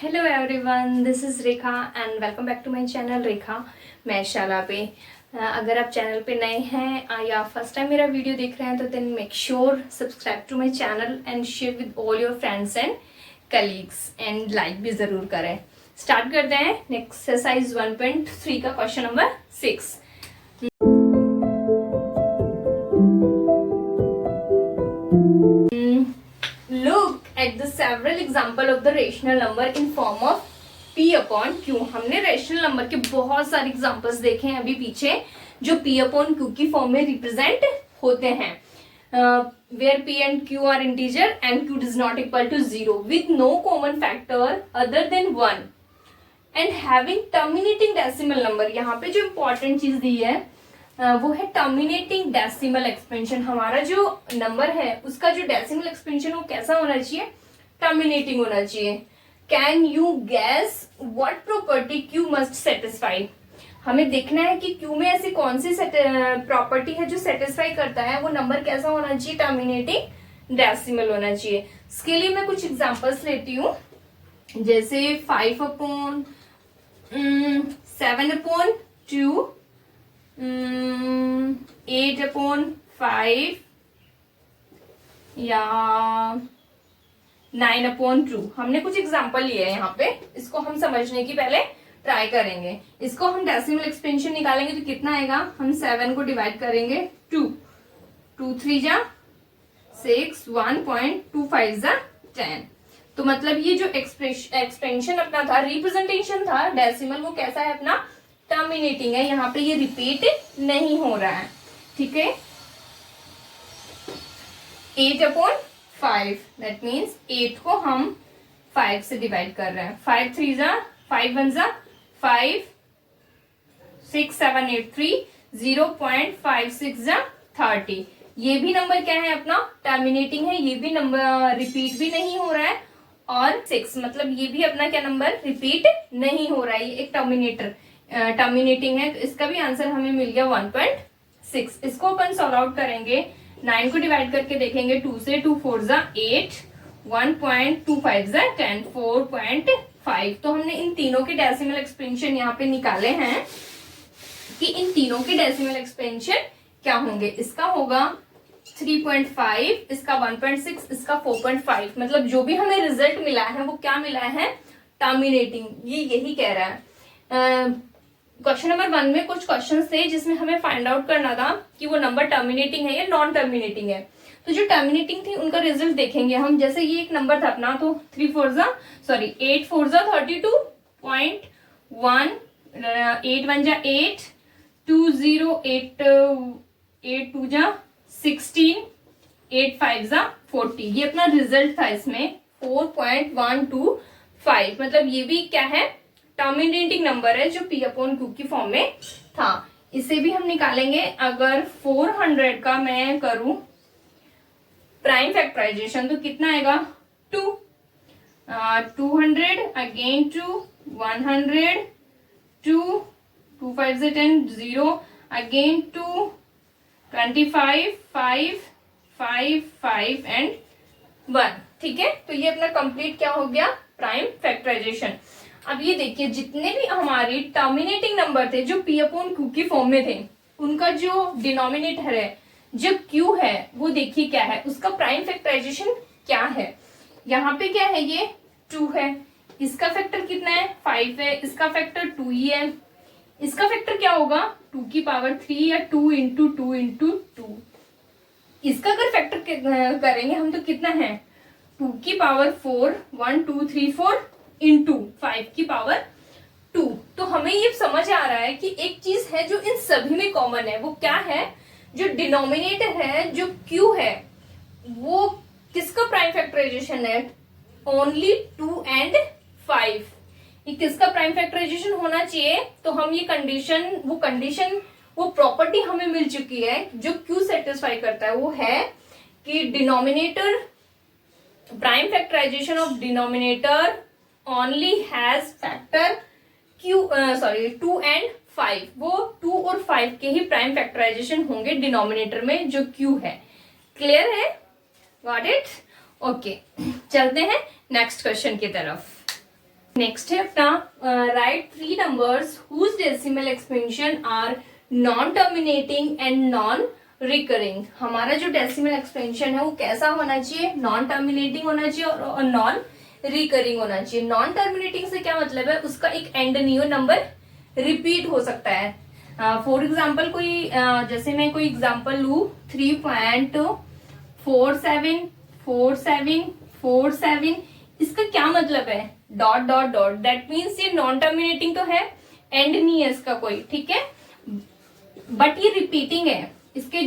Hello everyone, this is Rekha and welcome back to my channel Rekha मैशाला पे। अगर आप चैनल पे नए हैं या फर्स्ट टाइम मेरा वीडियो देख रहे हैं तो then make sure subscribe to my channel and share with all your friends and colleagues and like भी ज़रूर करें। स्टार्ट करते हैं एक्सरसाइज 1.3 का question number 6। Look at the several example of the rational number in form of p upon q। हमने rational number के बहुत सारे एग्जांपल्स देखे हैं अभी पीछे जो p upon q की फॉर्म में रिप्रेजेंट होते हैं, where p and q are integer and q does not equal to 0 with no common factor other than 1 and having terminating decimal number। यहाँ पे जो इम्पोर्टेंट चीज दी है वो है टर्मिनेटिंग डेसिमल एक्सपेंशन। हमारा जो नंबर है उसका जो डेसिमल एक्सपेंशन वो कैसा होना चाहिए? टर्मिनेटिंग होना चाहिए। Can you gas what property Q must satisfy. हमें देखना है कि क्यू में ऐसी कौन सी प्रॉपर्टी है जो सेटिस्फाई करता है। वो नंबर कैसा होना चाहिए? टर्मिनेटिंग डेसिमल होना चाहिए। इसके लिए मैं कुछ एग्जांपल्स लेती हूँ, जैसे 5 अपॉन 7 अपॉन 2, 8 अपॉन 5 या 9 अपॉन 2। हमने कुछ एग्जांपल लिए हैं यहाँ पे, इसको हम समझने की पहले ट्राई करेंगे। इसको हम डेसिमल एक्सपेंशन निकालेंगे तो कितना आएगा? हम 7 को डिवाइड करेंगे 2 3 जा 6, 1.25 जा 10। तो मतलब ये जो एक्सपेंशन अपना था, रिप्रेजेंटेशन था डेसिमल, वो कैसा है अपना? टर्मिनेटिंग है। यहाँ पे ये रिपीट नहीं हो रहा है, ठीक है। 8 अपॉन 5 दैट मीन्स 8 को हम 5 से डिवाइड कर रहे हैं। 5 3 जा 5 1 जा 5, 6 7 8 3, 0.56 जा 30। ये भी नंबर क्या है अपना? टर्मिनेटिंग है। ये भी नंबर रिपीट भी नहीं हो रहा है, और 6 मतलब ये भी अपना क्या नंबर? रिपीट नहीं हो रहा है। ये एक टर्मिनेटिंग है, तो इसका भी आंसर हमें मिल गया 1.6। इसको अपन सॉल्व आउट करेंगे। 9 को डिवाइड करके देखेंगे 2 से, 2 4 जा 8, 1.25 जा 10, 4.5। तो हमने इन तीनों के डेसिमल एक्सपेंशन यहाँ पे निकाले हैं कि इन तीनों के डेसिमल एक्सपेंशन क्या होंगे। इसका होगा 3.5, इसका 1.6, इसका 4.5। मतलब जो भी हमें रिजल्ट मिला है वो क्या मिला है? टर्मिनेटिंग। ये यही कह रहा है। क्वेश्चन नंबर 1 में कुछ क्वेश्चंस थे जिसमें हमें फाइंड आउट करना था कि वो नंबर टर्मिनेटिंग है या नॉन टर्मिनेटिंग है। तो जो टर्मिनेटिंग थी उनका रिजल्ट देखेंगे हम। जैसे ये एक नंबर था अपना, तो 8 4 जा 32.1, 8 1 जा 8, 2 0 8 8 2 जा 16, 8 5 जा 40। ये अपना रिजल्ट था इसमें 4.125। मतलब ये भी क्या है? टर्मिनेटिंग नंबर है जो p अपॉन q की फॉर्म में था। इसे भी हम निकालेंगे। अगर 400 का मैं करूं प्राइम फैक्टराइजेशन तो कितना आएगा? 2, 200 अगेन 2, 100, 2 2 5 से 10, 0 अगेन 2, 25 5 5 5 एंड 1। ठीक है, तो ये अपना कंप्लीट क्या हो गया? Prime factorization. अब ये देखिए, जितने भी हमारे टर्मिनेटिंग नंबर थे जो p अपॉन q की फॉर्म में थे, उनका जो डिनोमिनेटर है, जो q है, वो देखिए क्या है? उसका प्राइम फैक्टराइजेशन क्या है? यहाँ पे क्या है? ये 2 है। इसका फैक्टर कितना है? 5 है। इसका फैक्टर 2 ही है। इसका फैक्टर क्या होगा? 2 की पावर 3 या 2 इंटू 2 इंटू 2। इसका अगर फैक्टर करेंगे हम तो कितना है? 2 की पावर 4, 1 2 3 4 इंटू 5 की पावर 2। तो हमें ये समझ आ रहा है कि एक चीज है जो इन सभी में कॉमन है। वो क्या है? जो डिनोमिनेटर है, जो q है, वो किसका प्राइम फैक्टराइजेशन है? Only 2 and 5। ये किसका प्राइम फैक्टराइजेशन होना चाहिए? तो हम ये कंडीशन वो प्रॉपर्टी हमें मिल चुकी है जो q सेटिस्फाई करता है। वो है कि denominator prime factorization of denominator only has factor 2 and 5। वो 2 और 5 के ही प्राइम फैक्टराइजेशन होंगे डिनोमिनेटर में जो q है। क्लियर है? Got it? ओके, चलते हैं नेक्स्ट क्वेश्चन की तरफ। नेक्स्ट है अपना write 3 numbers whose decimal expansion are non terminating and non recurring. हमारा जो डेसिमल एक्सपेंशन है वो कैसा होना चाहिए, नॉन टर्मिनेटिंग होना चाहिए और नॉन रिकरिंग होना चाहिए। नॉन टर्मिनेटिंग से क्या मतलब है, उसका एक एंड नहीं हो, नंबर रिपीट हो सकता है। फॉर एग्जाम्पल कोई जैसे मैं कोई एग्जाम्पल लू 3.474747, इसका क्या मतलब है, dot dot dot, that means ये नॉन टर्मिनेटिंग तो है, एंड नहीं है इसका कोई, ठीक है, बट ये रिपीटिंग है। इसके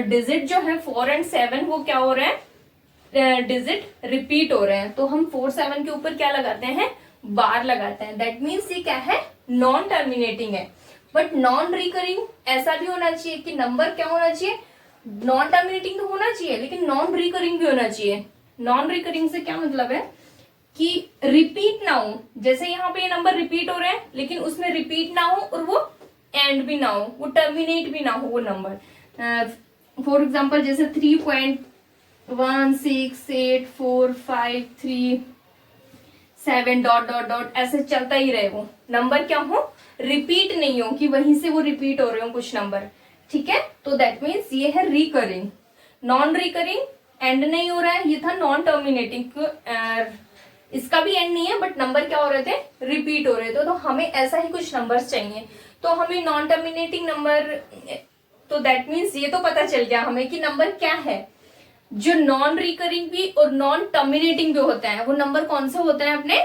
डिजिट जो है 4 और 7 वो क्या हो रहे हैं, डिजिट रिपीट हो रहे हैं, तो हम 4 7 के ऊपर क्या लगाते हैं, बार लगाते हैं, दैट मीन्स ये क्या है, नॉन टर्मिनेटिंग है। बट नॉन रिकरिंग ऐसा भी होना चाहिए कि नंबर क्या होना चाहिए, नॉन टर्मिनेटिंग तो होना चाहिए लेकिन नॉन रिकरिंग भी होना चाहिए। नॉन रिकरिंग से क्या मतलब है कि रिपीट ना हो, जैसे यहाँ पे ये नंबर रिपीट हो रहे हैं लेकिन उसमें रिपीट ना हो और वो एंड भी ना हो, वो टर्मिनेट भी ना हो वो नंबर। फॉर एग्जाम्पल जैसे 3.1684537 डॉट डॉट डॉट ऐसे चलता ही रहे, वो नंबर क्या हो, रिपीट नहीं हो कि वहीं से वो रिपीट हो रहे हो कुछ नंबर, ठीक है, तो दैट मीन्स ये है रिकरिंग। नॉन रिकरिंग एंड नहीं हो रहा है, ये था नॉन टर्मिनेटिंग, इसका भी एंड नहीं है बट नंबर क्या हो रहे थे, रिपीट हो रहे थे, तो हमें ऐसा ही कुछ नंबर्स चाहिए। तो हमें नॉन टर्मिनेटिंग नंबर, तो दैट मीन्स ये तो पता चल गया हमें कि नंबर क्या है, जो नॉन रिकरिंग भी और नॉन टर्मिनेटिंग भी होते हैं वो नंबर कौन से होते हैं, अपने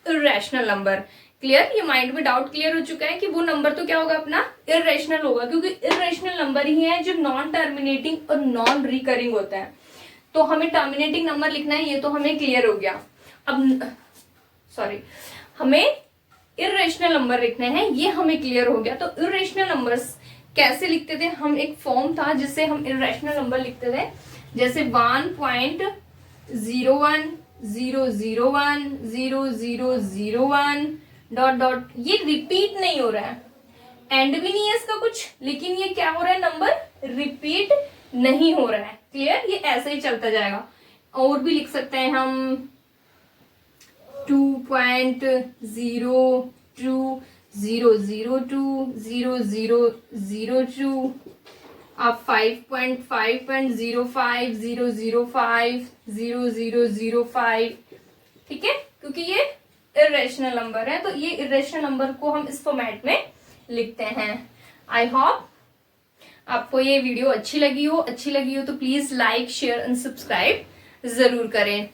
इर्रेशनल नंबर। क्लियर, ये माइंड में डाउट क्लियर हो चुका है कि वो नंबर तो क्या होगा, अपना इर्रेशनल होगा, क्योंकि इर्रेशनल नंबर ही है जो नॉन टर्मिनेटिंग और नॉन रिकरिंग होते हैं। तो हमें टर्मिनेटिंग नंबर लिखना है, ये तो हमें क्लियर हो गया। अब सॉरी, हमें इर्रेशनल नंबर लिखने हैं, ये हमें क्लियर हो गया। तो इर्रेशनल नंबर्स कैसे लिखते थे हम, एक फॉर्म था जिससे हम इर्रेशनल नंबर लिखते थे, जैसे 1.010010001 डॉट डॉट, ये रिपीट नहीं हो रहा है, एंड भी नहीं है इसका कुछ, लेकिन ये क्या हो रहा है, नंबर रिपीट नहीं हो रहा है। क्लियर, ये ऐसे ही चलता जाएगा। और भी लिख सकते हैं हम 2.020020002, अब 5.5.05005005, ठीक है, क्योंकि ये इर्रेशनल नंबर है, तो ये इर्रेशनल नंबर को हम इस फॉर्मेट में लिखते हैं। आई होप आपको ये वीडियो अच्छी लगी हो तो please like, share and subscribe जरूर करें।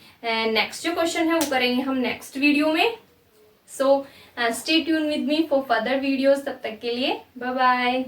नेक्स्ट जो क्वेश्चन है वो करेंगे हम नेक्स्ट वीडियो में। So stay tune with me for further videos. तब तक के लिए बाय बाय।